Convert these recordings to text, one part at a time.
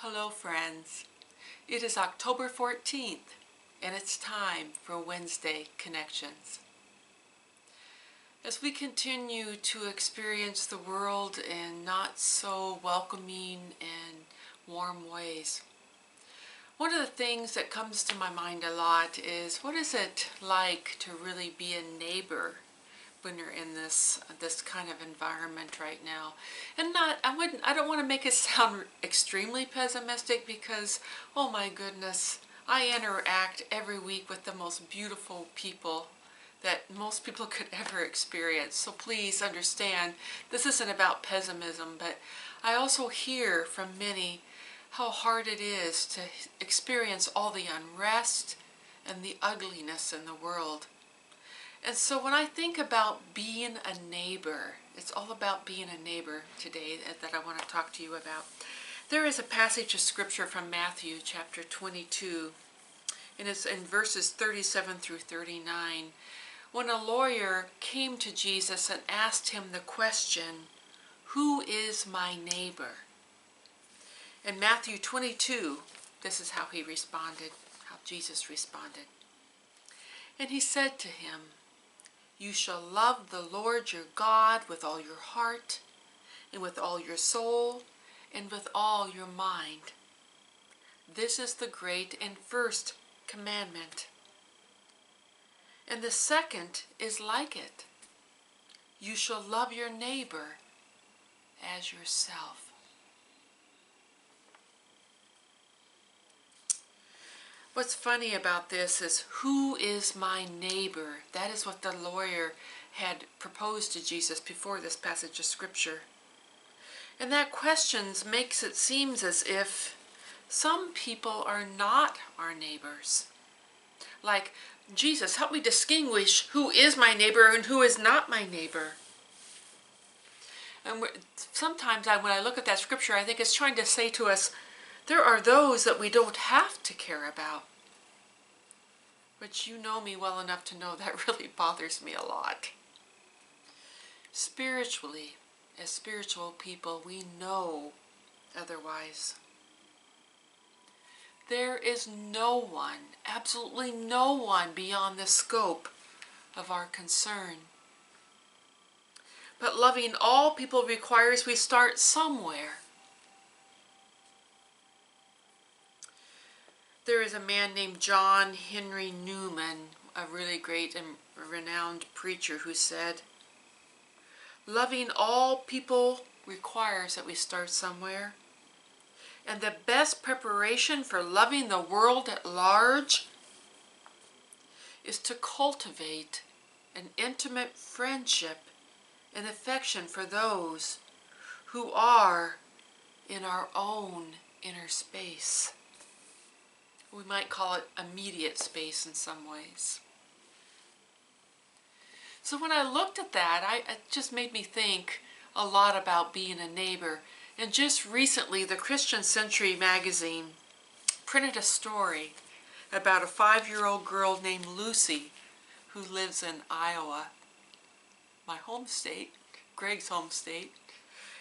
Hello friends, it is October 14th and it's time for Wednesday Connections. As we continue to experience the world in not so welcoming and warm ways, one of the things that comes to my mind a lot is what is it like to really be a neighbor when you're in this kind of environment right now. And I don't want to make it sound extremely pessimistic because, oh my goodness, I interact every week with the most beautiful people that most people could ever experience. So please understand, this isn't about pessimism, but I also hear from many how hard it is to experience all the unrest and the ugliness in the world. And so when I think about being a neighbor, it's all about being a neighbor today that I want to talk to you about. There is a passage of scripture from Matthew chapter 22, and it's in verses 37 through 39. When a lawyer came to Jesus and asked him the question, "Who is my neighbor?" In Matthew 22, this is how he responded, how Jesus responded. And he said to him, "You shall love the Lord your God with all your heart, and with all your soul, and with all your mind. This is the great and first commandment. And the second is like it. You shall love your neighbor as yourself." What's funny about this is, who is my neighbor? That is what the lawyer had proposed to Jesus before this passage of scripture. And that question makes it seem as if some people are not our neighbors. Like, Jesus, help me distinguish who is my neighbor and who is not my neighbor. And sometimes when I look at that scripture, I think it's trying to say to us, there are those that we don't have to care about. But you know me well enough to know that really bothers me a lot. Spiritually, as spiritual people, we know otherwise. There is no one, absolutely no one beyond the scope of our concern. But loving all people requires we start somewhere. There is a man named John Henry Newman, a really great and renowned preacher, who said, "Loving all people requires that we start somewhere. And the best preparation for loving the world at large is to cultivate an intimate friendship and affection for those who are in our own inner space." We might call it immediate space in some ways. So when I looked at that, it just made me think a lot about being a neighbor. And just recently, the Christian Century magazine printed a story about a 5-year-old girl named Lucy who lives in Iowa, my home state, Greg's home state.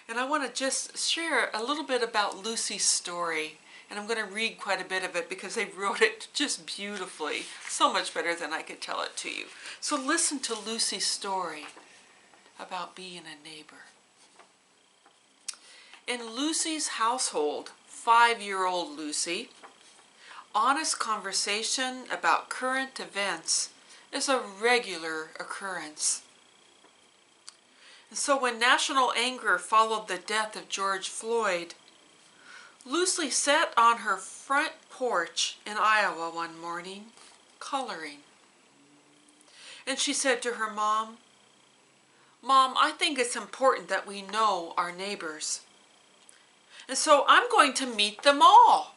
And I want to just share a little bit about Lucy's story. And I'm going to read quite a bit of it because they wrote it just beautifully, so much better than I could tell it to you. So listen to Lucy's story about being a neighbor. In Lucy's household, 5-year-old Lucy, honest conversation about current events is a regular occurrence. And so when national anger followed the death of George Floyd, Lucy sat on her front porch in Iowa one morning, coloring. And she said to her mom, "Mom, I think it's important that we know our neighbors. And so I'm going to meet them all.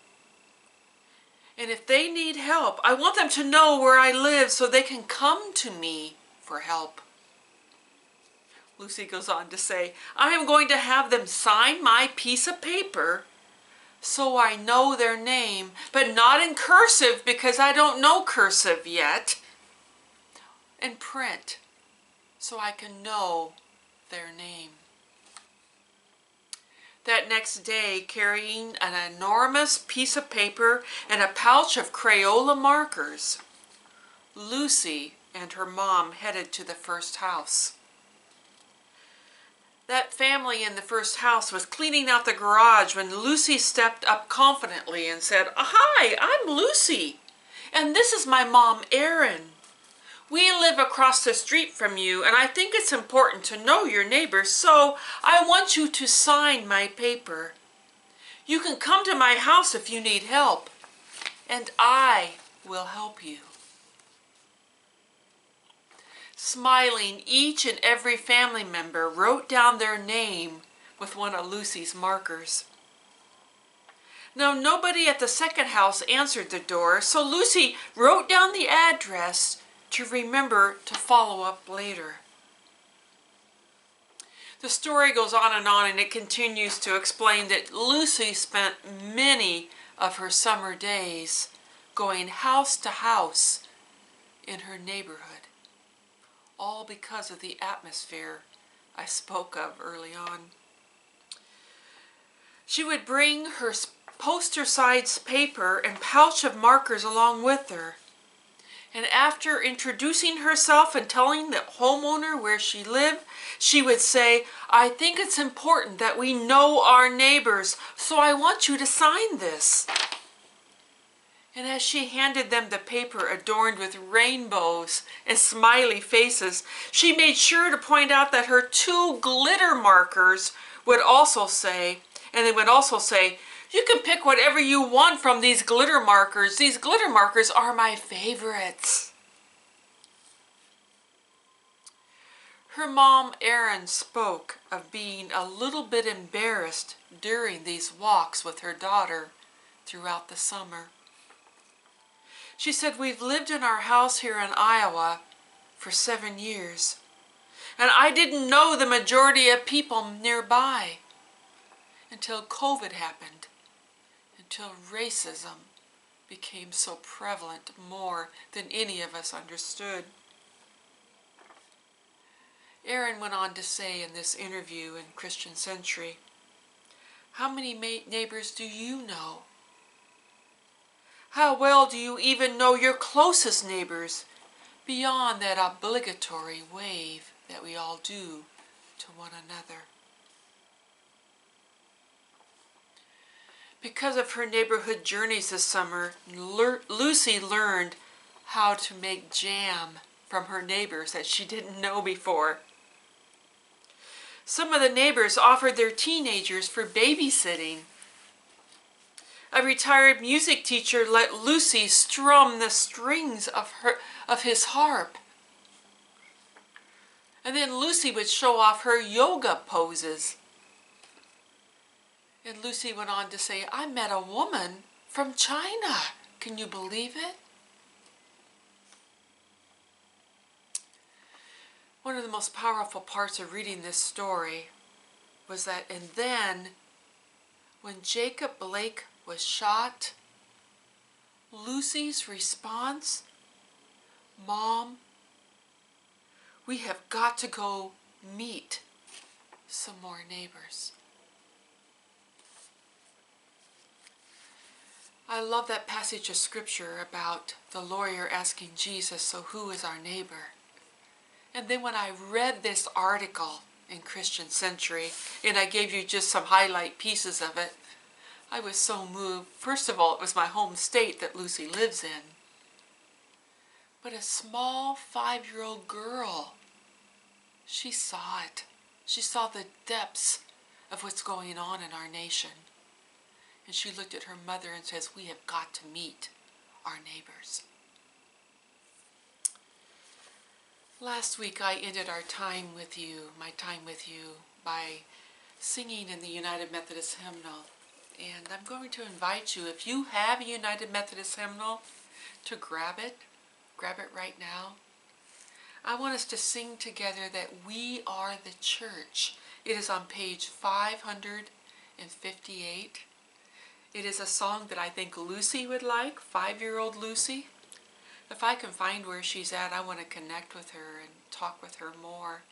And if they need help, I want them to know where I live so they can come to me for help." Lucy goes on to say, "I am going to have them sign my piece of paper so I know their name, but not in cursive because I don't know cursive yet, and print so I can know their name." that next day carrying an enormous piece of paper and a pouch of Crayola markers. Lucy and her mom headed to the first house. That family in the first house was cleaning out the garage when Lucy stepped up confidently and said, "Hi, I'm Lucy, and this is my mom, Erin. We live across the street from you, and I think it's important to know your neighbors, so I want you to sign my paper. You can come to my house if you need help, and I will help you." Smiling, each and every family member wrote down their name with one of Lucy's markers. Now, nobody at the second house answered the door, so Lucy wrote down the address to remember to follow up later. The story goes on, and it continues to explain that Lucy spent many of her summer days going house to house in her neighborhood, all because of the atmosphere I spoke of early on. She would bring her poster-sized paper and pouch of markers along with her. And after introducing herself and telling the homeowner where she lived, she would say, "I think it's important that we know our neighbors, so I want you to sign this." And as she handed them the paper adorned with rainbows and smiley faces, she made sure to point out that her 2 glitter markers would also say, "You can pick whatever you want from these glitter markers. These glitter markers are my favorites." Her mom, Erin, spoke of being a little bit embarrassed during these walks with her daughter throughout the summer. She said, "We've lived in our house here in Iowa for 7 years, and I didn't know the majority of people nearby until COVID happened, until racism became so prevalent more than any of us understood." Erin went on to say in this interview in Christian Century, "How many neighbors do you know? How well do you even know your closest neighbors beyond that obligatory wave that we all do to one another?" Because of her neighborhood journeys this summer, Lucy learned how to make jam from her neighbors that she didn't know before. Some of the neighbors offered their teenagers for babysitting. A retired music teacher let Lucy strum the strings of his harp. And then Lucy would show off her yoga poses. And Lucy went on to say, "I met a woman from China. Can you believe it?" One of the most powerful parts of reading this story was that, and then when Jacob Blake was shot, Lucy's response, "Mom, we have got to go meet some more neighbors." I love that passage of scripture about the lawyer asking Jesus, "So who is our neighbor?" And then when I read this article in Christian Century, and I gave you just some highlight pieces of it, I was so moved. First of all, it was my home state that Lucy lives in. But a small 5-year-old girl, she saw it. She saw the depths of what's going on in our nation. And she looked at her mother and says, "We have got to meet our neighbors." Last week I ended my time with you, by singing in the United Methodist hymnal. And I'm going to invite you, if you have a United Methodist hymnal, to grab it right now. I want us to sing together that we are the church. It is on page 558. It is a song that I think Lucy would like, 5-year-old Lucy. If I can find where she's at, I want to connect with her and talk with her more.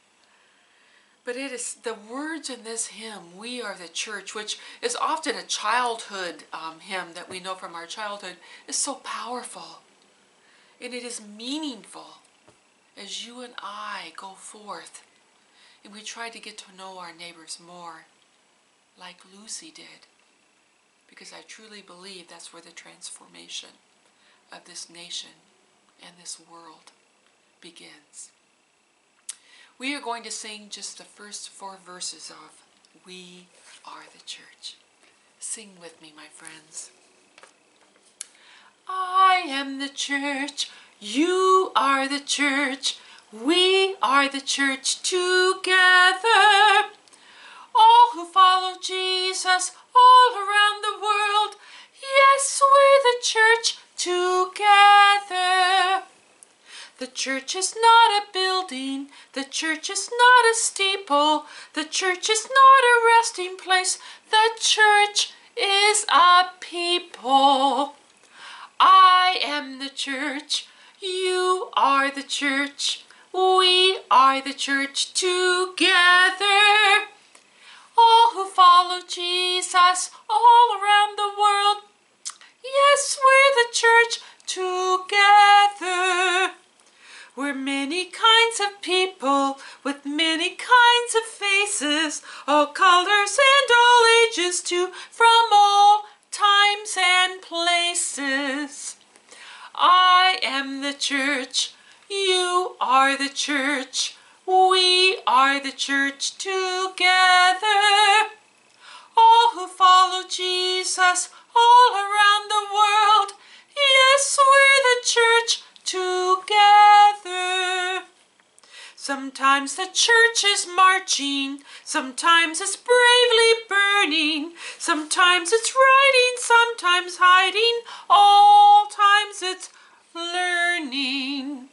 But it is the words in this hymn, "We Are the Church," which is often a childhood hymn that we know from our childhood, is so powerful. And it is meaningful as you and I go forth and we try to get to know our neighbors more, like Lucy did. Because I truly believe that's where the transformation of this nation and this world begins. We are going to sing just the first 4 verses of "We Are the Church." Sing with me, my friends. I am the church, you are the church, we are the church together. All who follow Jesus all around the world, yes, we're the church together. The church is not a building, the church is not a steeple, the church is not a resting place, the church is a people. I am the church, you are the church, we are the church together. All who follow Jesus all around the world, yes, we're the church together. We're many kinds of people with many kinds of faces, all colors and all ages too, from all times and places. I am the church, you are the church, we are the church together. All who follow Jesus all around the world, yes, we're the church together. Sometimes the church is marching, sometimes it's bravely burning, sometimes it's riding, sometimes hiding, all times it's learning.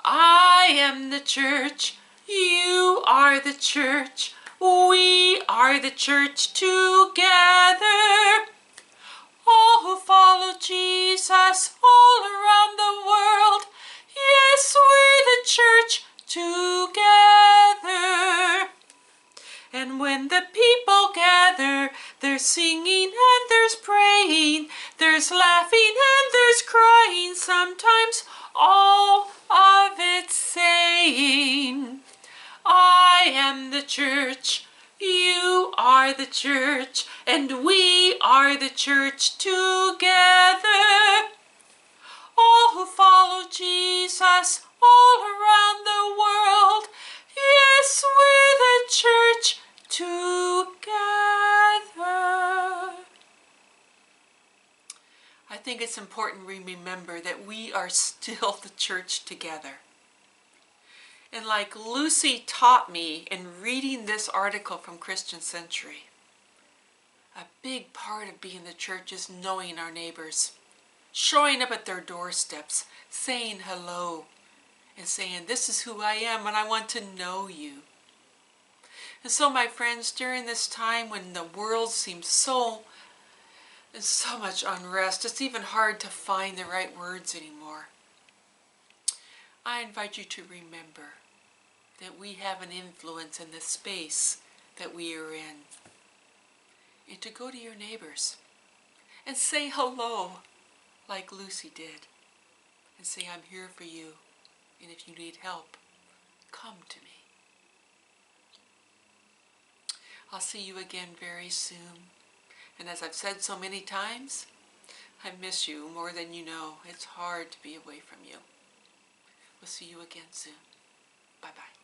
I am the church, you are the church, we are the church together. All who follow Jesus all around the world, yes, we're the church together. And when the people gather, there's singing and there's praying, there's laughing and there's crying, sometimes all of it saying, I am the church, you are the church, and we are the church together. All who follow Jesus all around the world, yes, we're the church together. I think it's important we remember that we are still the church together. And like Lucy taught me in reading this article from Christian Century, a big part of being the church is knowing our neighbors, showing up at their doorsteps, saying hello, and saying, this is who I am and I want to know you. And so, my friends, during this time when the world seems so much unrest, it's even hard to find the right words anymore. I invite you to remember that we have an influence in the space that we are in. And to go to your neighbors and say hello like Lucy did. And say, I'm here for you. And if you need help, come to me. I'll see you again very soon. And as I've said so many times, I miss you more than you know. It's hard to be away from you. We'll see you again soon. Bye-bye.